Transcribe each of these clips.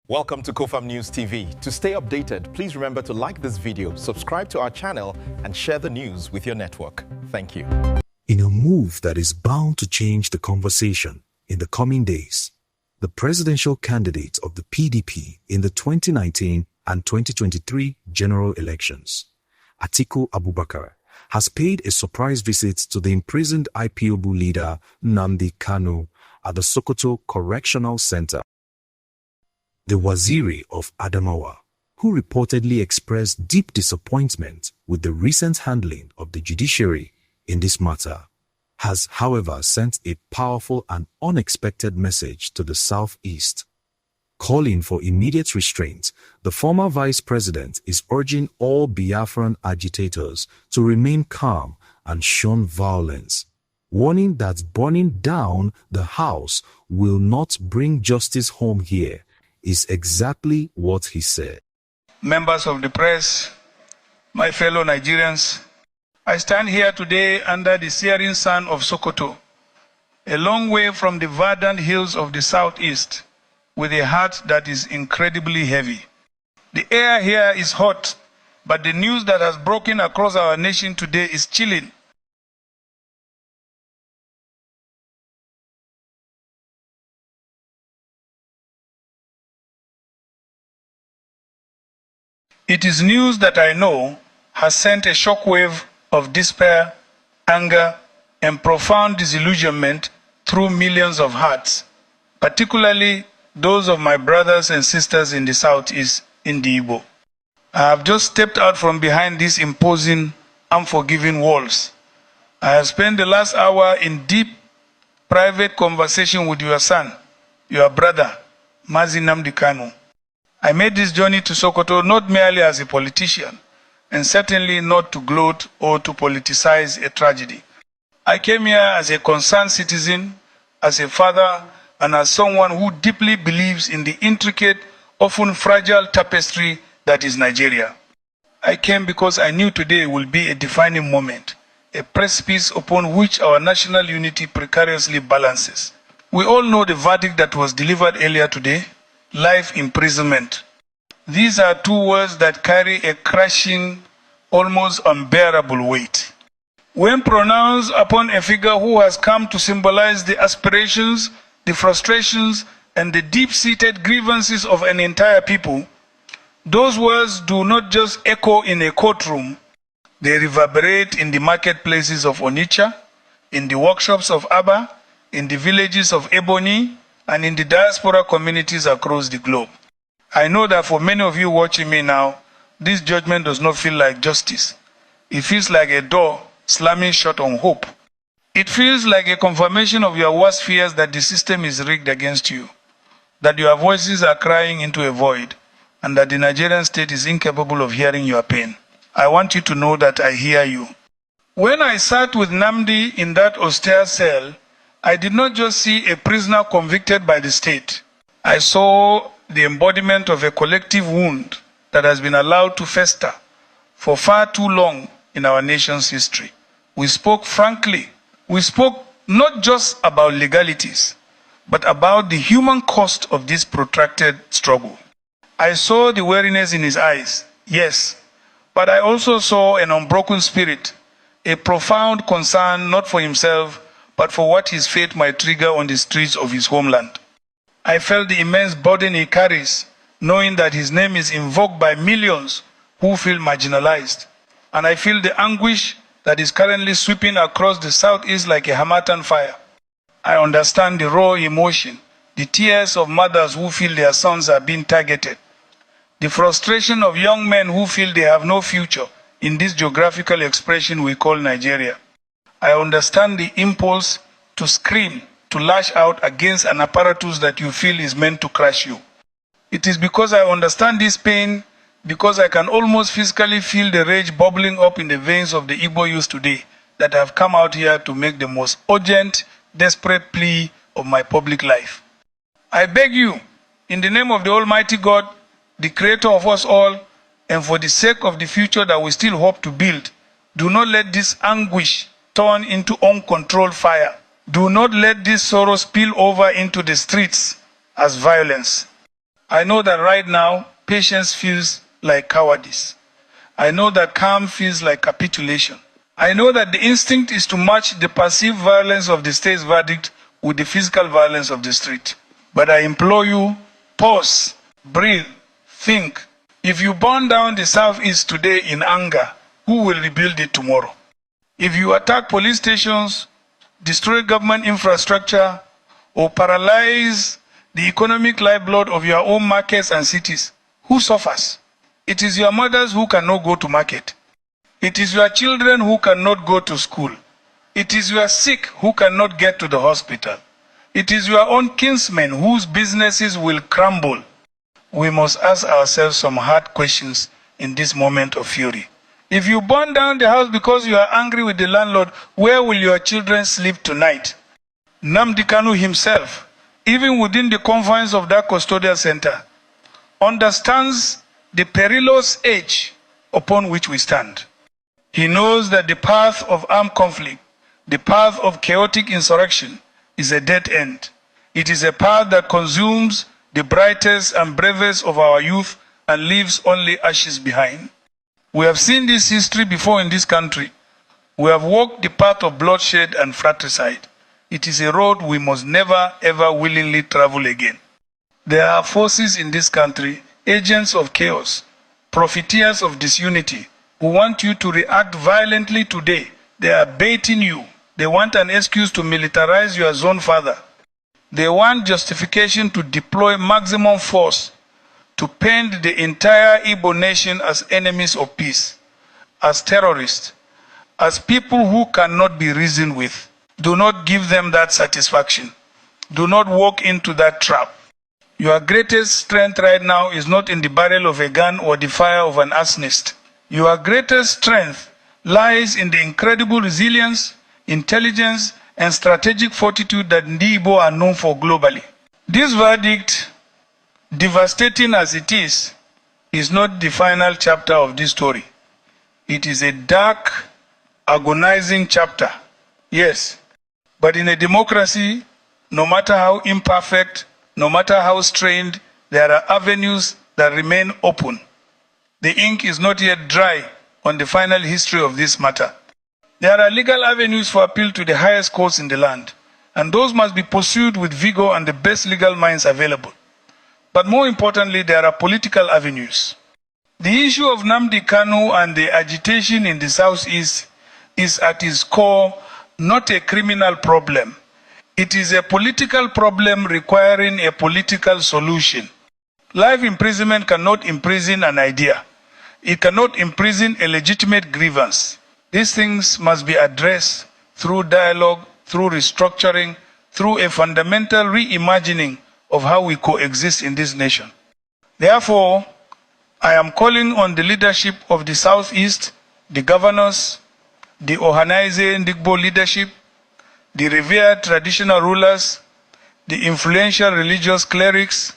Welcome to COFAM News TV. To stay updated, please remember to like this video, subscribe to our channel, and share the news with your network. Thank you. In a move that is bound to change the conversation in the coming days, the presidential candidate of the PDP in the 2019 and 2023 general elections, Atiku Abubakar, has paid a surprise visit to the imprisoned IPOB leader Nnamdi Kanu at the Sokoto Correctional Center. The Waziri of Adamawa, who reportedly expressed deep disappointment with the recent handling of the judiciary in this matter, has, however, sent a powerful and unexpected message to the Southeast. Calling for immediate restraint, the former vice president is urging all Biafran agitators to remain calm and shun violence, warning that burning down the house will not bring justice home here, is exactly what he said. Members of the press, my fellow Nigerians, I stand here today under the searing sun of Sokoto, a long way from the verdant hills of the southeast, with a heart that is incredibly heavy. The air here is hot, but the news that has broken across our nation today is chilling. It is news that I know has sent a shockwave of despair, anger, and profound disillusionment through millions of hearts, particularly those of my brothers and sisters in the Southeast in the Igbo. I have just stepped out from behind these imposing, unforgiving walls. I have spent the last hour in deep, private conversation with your son, your brother, Nnamdi Kanu. I made this journey to Sokoto not merely as a politician, and certainly not to gloat or to politicize a tragedy. I came here as a concerned citizen, as a father, and as someone who deeply believes in the intricate, often fragile tapestry that is Nigeria. I came because I knew today will be a defining moment, a precipice upon which our national unity precariously balances. We all know the verdict that was delivered earlier today: life imprisonment. These are two words that carry a crushing, almost unbearable weight. When pronounced upon a figure who has come to symbolize the aspirations, the frustrations, and the deep-seated grievances of an entire people, those words do not just echo in a courtroom, they reverberate in the marketplaces of Onitsha, in the workshops of Aba, in the villages of Ebony, and in the diaspora communities across the globe. I know that for many of you watching me now, this judgment does not feel like justice. It feels like a door slamming shut on hope. It feels like a confirmation of your worst fears that the system is rigged against you, that your voices are crying into a void, and that the Nigerian state is incapable of hearing your pain. I want you to know that I hear you. When I sat with Nnamdi in that austere cell, I did not just see a prisoner convicted by the state. I saw the embodiment of a collective wound that has been allowed to fester for far too long in our nation's history. We spoke frankly. We spoke not just about legalities, but about the human cost of this protracted struggle. I saw the weariness in his eyes, yes, but I also saw an unbroken spirit, a profound concern not for himself, but for what his fate might trigger on the streets of his homeland. I felt the immense burden he carries, knowing that his name is invoked by millions who feel marginalized. And I feel the anguish that is currently sweeping across the southeast like a Hamatan fire. I understand the raw emotion, the tears of mothers who feel their sons are being targeted, the frustration of young men who feel they have no future in this geographical expression we call Nigeria. I understand the impulse to scream, to lash out against an apparatus that you feel is meant to crush you. It is because I understand this pain, because I can almost physically feel the rage bubbling up in the veins of the Igbo youth today, that I have come out here to make the most urgent, desperate plea of my public life. I beg you, in the name of the Almighty God, the Creator of us all, and for the sake of the future that we still hope to build, do not let this anguish turn into uncontrolled fire. Do not let this sorrow spill over into the streets as violence. I know that right now, patience feels like cowardice. I know that calm feels like capitulation. I know that the instinct is to match the perceived violence of the state's verdict with the physical violence of the street. But I implore you, pause, breathe, think. If you burn down the Southeast today in anger, who will rebuild it tomorrow? If you attack police stations, destroy government infrastructure, or paralyze the economic lifeblood of your own markets and cities, who suffers? It is your mothers who cannot go to market. It is your children who cannot go to school. It is your sick who cannot get to the hospital. It is your own kinsmen whose businesses will crumble. We must ask ourselves some hard questions in this moment of fury. If you burn down the house because you are angry with the landlord, where will your children sleep tonight? Nnamdi Kanu himself, even within the confines of that custodial center, understands the perilous age upon which we stand. He knows that the path of armed conflict, the path of chaotic insurrection, is a dead end. It is a path that consumes the brightest and bravest of our youth and leaves only ashes behind. We have seen this history before in this country. We have walked the path of bloodshed and fratricide. It is a road we must never ever willingly travel again. There are forces in this country, agents of chaos, profiteers of disunity, who want you to react violently today. They are baiting you. They want an excuse to militarize your zone further. They want justification to deploy maximum force to paint the entire Igbo nation as enemies of peace, as terrorists, as people who cannot be reasoned with. Do not give them that satisfaction. Do not walk into that trap. Your greatest strength right now is not in the barrel of a gun or the fire of an ass nest. Your greatest strength lies in the incredible resilience, intelligence, and strategic fortitude that Igbo are known for globally. This verdict, devastating as it is not the final chapter of this story. It is a dark, agonizing chapter, yes. But in a democracy, no matter how imperfect, no matter how strained, there are avenues that remain open. The ink is not yet dry on the final history of this matter. There are legal avenues for appeal to the highest courts in the land, and those must be pursued with vigor and the best legal minds available. But more importantly, there are political avenues. The issue of Nnamdi Kanu and the agitation in the Southeast is at its core not a criminal problem. It is a political problem requiring a political solution. Life imprisonment cannot imprison an idea. It cannot imprison a legitimate grievance. These things must be addressed through dialogue, through restructuring, through a fundamental reimagining of how we coexist in this nation. Therefore, I am calling on the leadership of the Southeast, the governors, the Ohanaeze Ndigbo leadership, the revered traditional rulers, the influential religious clerics,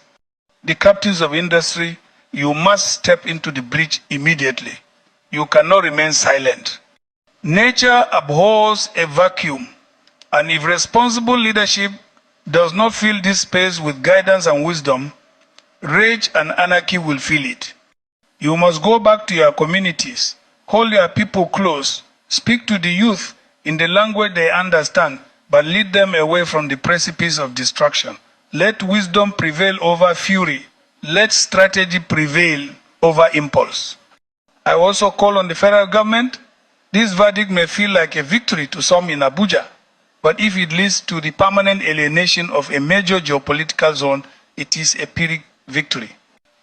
the captains of industry. You must step into the breach immediately. You cannot remain silent. Nature abhors a vacuum, and if responsible leadership does not fill this space with guidance and wisdom, rage and anarchy will fill it. You must go back to your communities, hold your people close, speak to the youth in the language they understand, but lead them away from the precipice of destruction. Let wisdom prevail over fury. Let strategy prevail over impulse. I also call on the federal government. This verdict may feel like a victory to some in Abuja, but if it leads to the permanent alienation of a major geopolitical zone, it is a Pyrrhic victory.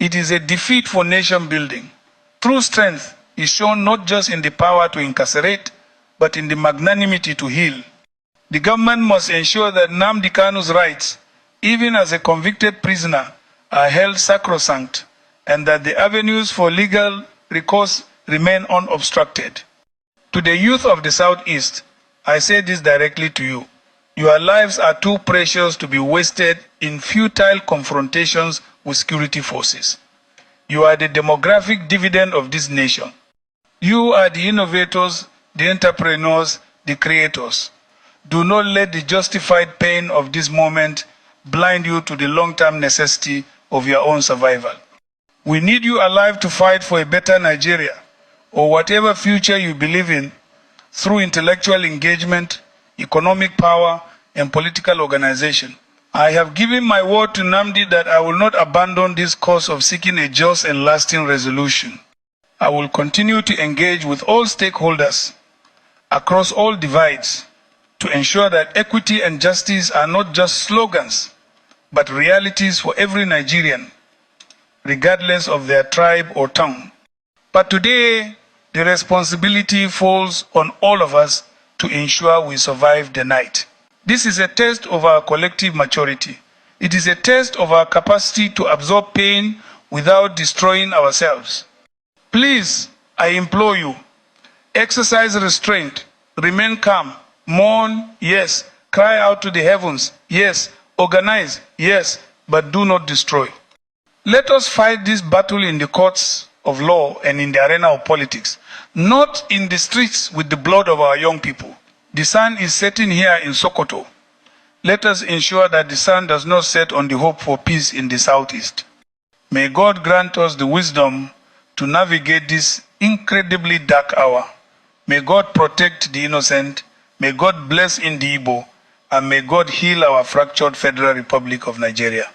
It is a defeat for nation building. True strength is shown not just in the power to incarcerate, but in the magnanimity to heal. The government must ensure that Nnamdi Kanu's rights, even as a convicted prisoner, are held sacrosanct, and that the avenues for legal recourse remain unobstructed. To the youth of the Southeast, I say this directly to you. Your lives are too precious to be wasted in futile confrontations with security forces. You are the demographic dividend of this nation. You are the innovators, the entrepreneurs, the creators. Do not let the justified pain of this moment blind you to the long-term necessity of your own survival. We need you alive to fight for a better Nigeria, or whatever future you believe in, through intellectual engagement, economic power, and political organization. I have given my word to Nnamdi that I will not abandon this cause of seeking a just and lasting resolution. I will continue to engage with all stakeholders across all divides to ensure that equity and justice are not just slogans, but realities for every Nigerian, regardless of their tribe or tongue. But today, the responsibility falls on all of us to ensure we survive the night. This is a test of our collective maturity. It is a test of our capacity to absorb pain without destroying ourselves. Please, I implore you, exercise restraint, remain calm, mourn, yes, cry out to the heavens, yes, organize, yes, but do not destroy. Let us fight this battle in the courts of law and in the arena of politics, not in the streets with the blood of our young people. The sun is setting here in Sokoto. Let us ensure that the sun does not set on the hope for peace in the southeast. May God grant us the wisdom to navigate this incredibly dark hour. May God protect the innocent, may God bless in the Igbo, and may God heal our fractured Federal Republic of Nigeria.